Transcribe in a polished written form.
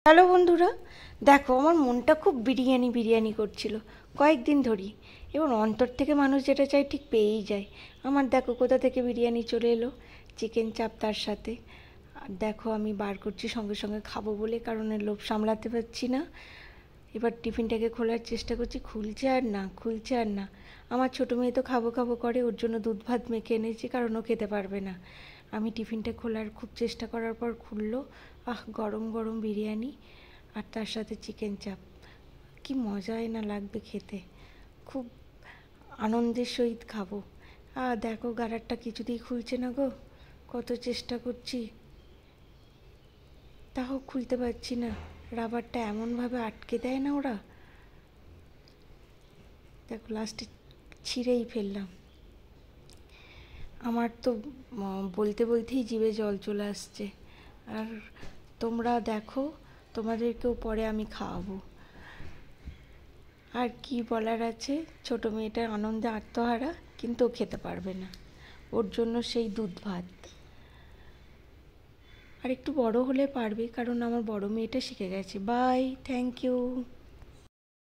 Hello বন্ধুরা, দেখো আমার মনটা খুব বিরিয়ানি বিরিয়ানি করছিল কয়েকদিন ধরেই। এবার অন্তর থেকে মানুষ যেটা চায় ঠিক পেয়েই যায়। আমার দেখো কোথা থেকে বিরিয়ানি চলে এলো, চিকেন চাপ তার সাথে। আর দেখো আমি বার করছি সঙ্গে সঙ্গে খাবো বলে, কারণ এর লোভ সামলাতে পারছি না। এবার টিফিনটাকে খোলার চেষ্টা করছি, খুলছে আর না খুলছে আর না। আমার ছোটো মেয়ে তো খাবো খাবো করে, ওর জন্য দুধ ভাত মেখে এনেছি, কারণ ও খেতে পারবে না। আমি টিফিনটা খোলার খুব চেষ্টা করার পর খুললো। গরম গরম বিরিয়ানি আর তার সাথে চিকেন চাপ, কি মজাই না লাগবে খেতে। খুব আনন্দের সহিত খাবো। দেখো গাড়ারটা কিছুতেই খুলছে না গো, কত চেষ্টা করছি তাও খুলতে পারছি না। রাবারটা এমনভাবে আটকে দেয় না ওরা, দেখো লাস্টে ছিঁড়েই ফেললাম। আমার তো বলতে বলতেই জিভে জল চলে আসছে। আর তোমরা দেখো, তোমাদেরকেও পরে আমি খাওয়াবো। আর কি বলার আছে, ছোটো মেয়েটার আনন্দে আত্মহারা, কিন্তু ও খেতে পারবে না, ওর জন্য সেই দুধ ভাত। আর একটু বড় হলে পারবে, কারণ আমার বড় মেয়েটা শিখে গেছে। Bye, thank you.